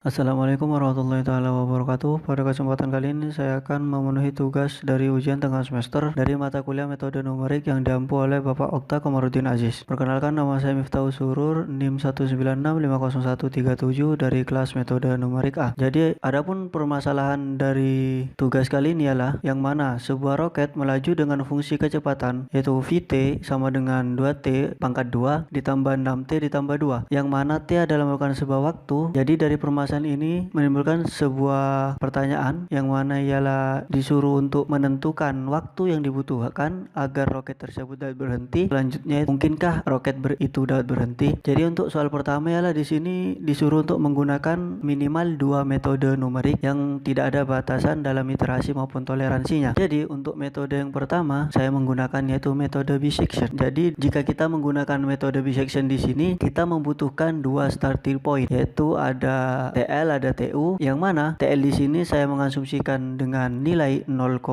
Assalamualaikum warahmatullahi taala wabarakatuh. Pada kesempatan kali ini saya akan memenuhi tugas dari ujian tengah semester dari mata kuliah metode numerik yang diampu oleh Bapak Okta Komarudin Aziz. Perkenalkan, nama saya Miftahul Surur, NIM 1965017 dari kelas metode numerik A. Jadi, adapun permasalahan dari tugas kali ini ialah yang mana sebuah roket melaju dengan fungsi kecepatan yaitu Vt sama dengan 2t pangkat 2 ditambah 6t ditambah 2, yang mana t adalah merupakan sebuah waktu. Jadi dari permasalahan ini menimbulkan sebuah pertanyaan yang mana ialah disuruh untuk menentukan waktu yang dibutuhkan agar roket tersebut dapat berhenti. Selanjutnya, mungkinkah roket itu dapat berhenti? Jadi untuk soal pertama ialah di sini disuruh untuk menggunakan minimal 2 metode numerik yang tidak ada batasan dalam iterasi maupun toleransinya. Jadi untuk metode yang pertama saya menggunakan yaitu metode bisection. Jadi jika kita menggunakan metode bisection di sini, kita membutuhkan 2 starting point, yaitu ada TL ada TU, yang mana TL di sini saya mengasumsikan dengan nilai 0,2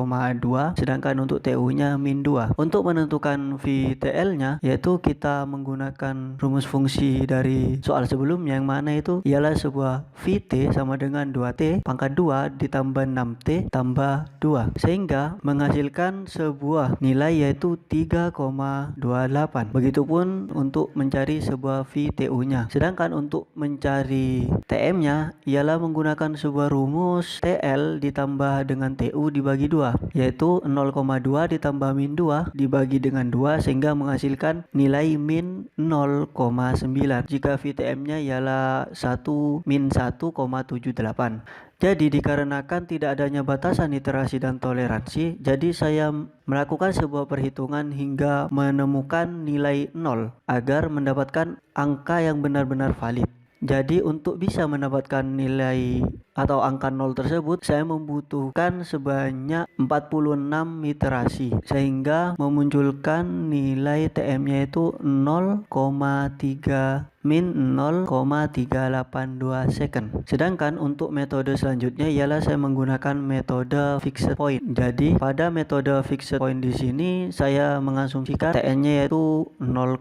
sedangkan untuk TU-nya min 2. Untuk menentukan VTL-nya yaitu kita menggunakan rumus fungsi dari soal sebelumnya, yang mana itu ialah sebuah VT sama dengan 2T pangkat 2 ditambah 6T tambah 2 sehingga menghasilkan sebuah nilai yaitu 3,28. Begitupun untuk mencari sebuah VTU-nya. Sedangkan untuk mencari TM-nya ialah menggunakan sebuah rumus TL ditambah dengan TU dibagi 2, yaitu 0,2 ditambah min 2 dibagi dengan 2 sehingga menghasilkan nilai min 0,9 jika VTM-nya ialah 1 min 1,78. Jadi dikarenakan tidak adanya batasan iterasi dan toleransi, jadi saya melakukan sebuah perhitungan hingga menemukan nilai 0 agar mendapatkan angka yang benar-benar valid. Jadi untuk bisa mendapatkan nilai atau angka 0 tersebut, saya membutuhkan sebanyak 46 iterasi sehingga memunculkan nilai TM-nya itu 0,3 min 0,382 second. Sedangkan untuk metode selanjutnya ialah saya menggunakan metode fixed point. Jadi pada metode fixed point di sini saya mengasumsikan TN-nya yaitu 0,2.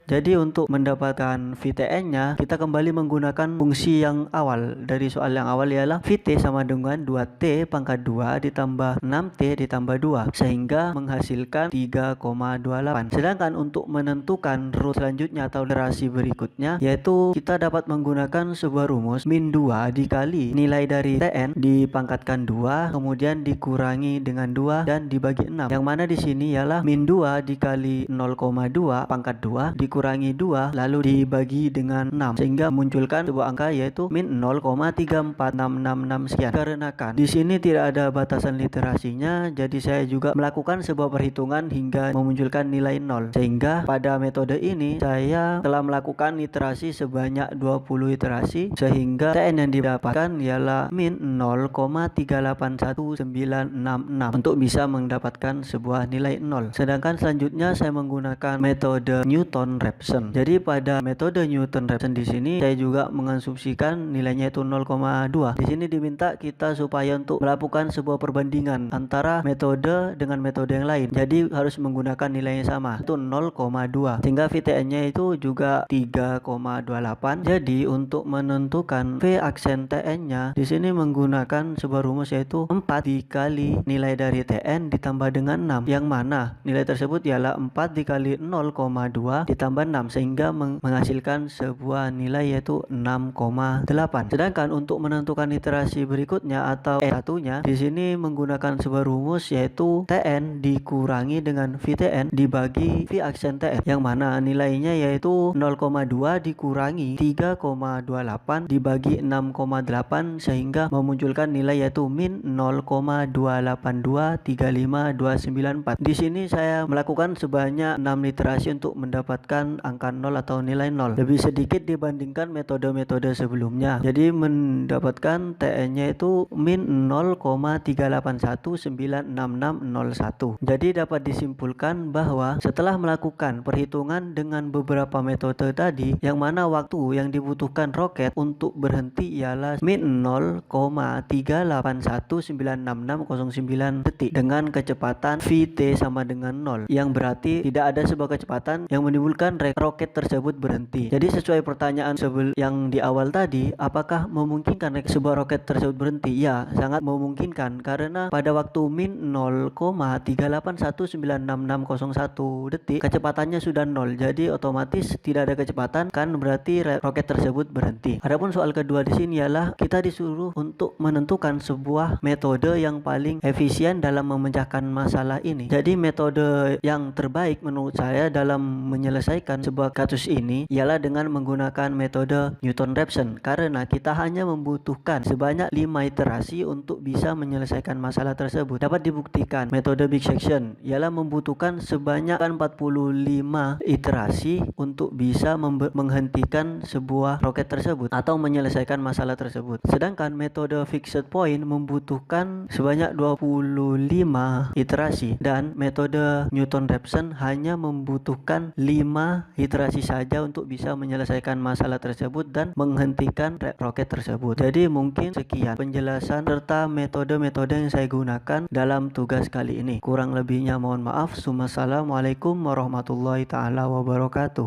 Jadi untuk mendapatkan VTN-nya kita kembali menggunakan fungsi yang awal. Dari soal yang awal ialah Vt sama dengan 2T pangkat 2 ditambah 6T ditambah 2 sehingga menghasilkan 3,28. Sedangkan untuk menentukan root selanjutnya atau iterasi berikutnya yaitu kita dapat menggunakan sebuah rumus min 2 dikali nilai dari Tn dipangkatkan 2 kemudian dikurangi dengan 2 dan dibagi 6, yang mana di sini ialah min 2 dikali 0,2 pangkat 2 dikurangi 2 lalu dibagi dengan 6 sehingga munculkan sebuah angka yaitu min 0,34666 sekian. Dikarenakan di sini tidak ada batasan literasinya, jadi saya juga melakukan sebuah perhitungan hingga memunculkan nilai 0 sehingga pada metode ini saya telah melakukan iterasi sebanyak 20 iterasi sehingga TN yang didapatkan ialah min 0,381966 untuk bisa mendapatkan sebuah nilai 0. Sedangkan selanjutnya saya menggunakan metode Newton-Raphson. Jadi pada metode Newton-Raphson di sini saya juga mengasumsikan nilainya itu 0,2. Di sini diminta kita supaya untuk melakukan sebuah perbandingan antara metode dengan metode yang lain. Jadi harus menggunakan nilai yang sama, itu 0,2 sehingga VTN-nya itu juga 3,28. Jadi untuk menentukan V aksen TN-nya di sini menggunakan sebuah rumus yaitu 4 dikali nilai dari TN ditambah dengan 6, yang mana nilai tersebut ialah 4 dikali 0,2 ditambah 6 sehingga menghasilkan sebuah nilai yaitu 6,8. Sedangkan untuk menentukan iterasi berikutnya atau E1-nya di sini menggunakan sebuah rumus yaitu TN dikurangi dengan VTN dibagi V aksen TN, yang mana nilainya yaitu 0,2 dikurangi 3,28 dibagi 6,8 sehingga memunculkan nilai yaitu min 0,28235294. Di sini saya melakukan sebanyak 6 literasi untuk mendapatkan angka 0 atau nilai 0, lebih sedikit dibandingkan metode-metode sebelumnya. Jadi didapatkan TN-nya itu min 0,381966601. Jadi dapat disimpulkan bahwa setelah melakukan perhitungan dengan beberapa metode tadi, yang mana waktu yang dibutuhkan roket untuk berhenti ialah min 0,381966609 detik dengan kecepatan Vt sama dengan 0, yang berarti tidak ada sebuah kecepatan yang menimbulkan roket tersebut berhenti. Jadi sesuai pertanyaan yang di awal tadi, apakah memungkinkan sebuah roket tersebut berhenti? Ya, sangat memungkinkan karena pada waktu min 0,381966601 detik kecepatannya sudah 0. Jadi otomatis tidak ada kecepatan, kan berarti roket tersebut berhenti. Adapun soal kedua di sini ialah kita disuruh untuk menentukan sebuah metode yang paling efisien dalam memecahkan masalah ini. Jadi metode yang terbaik menurut saya dalam menyelesaikan sebuah kasus ini ialah dengan menggunakan metode Newton-Raphson, karena kita hanya membutuhkan sebanyak 5 iterasi untuk bisa menyelesaikan masalah tersebut. Dapat dibuktikan metode Big Section ialah membutuhkan sebanyak 45 iterasi untuk bisa menghentikan sebuah roket tersebut atau menyelesaikan masalah tersebut. Sedangkan metode Fixed Point membutuhkan sebanyak 25 iterasi dan metode Newton-Raphson hanya membutuhkan 5 iterasi saja untuk bisa menyelesaikan masalah tersebut dan menghentikan roket tersebut. Jadi mungkin sekian penjelasan serta metode-metode yang saya gunakan dalam tugas kali ini. Kurang lebihnya mohon maaf. Wassalamualaikum warahmatullahi taala wabarakatuh.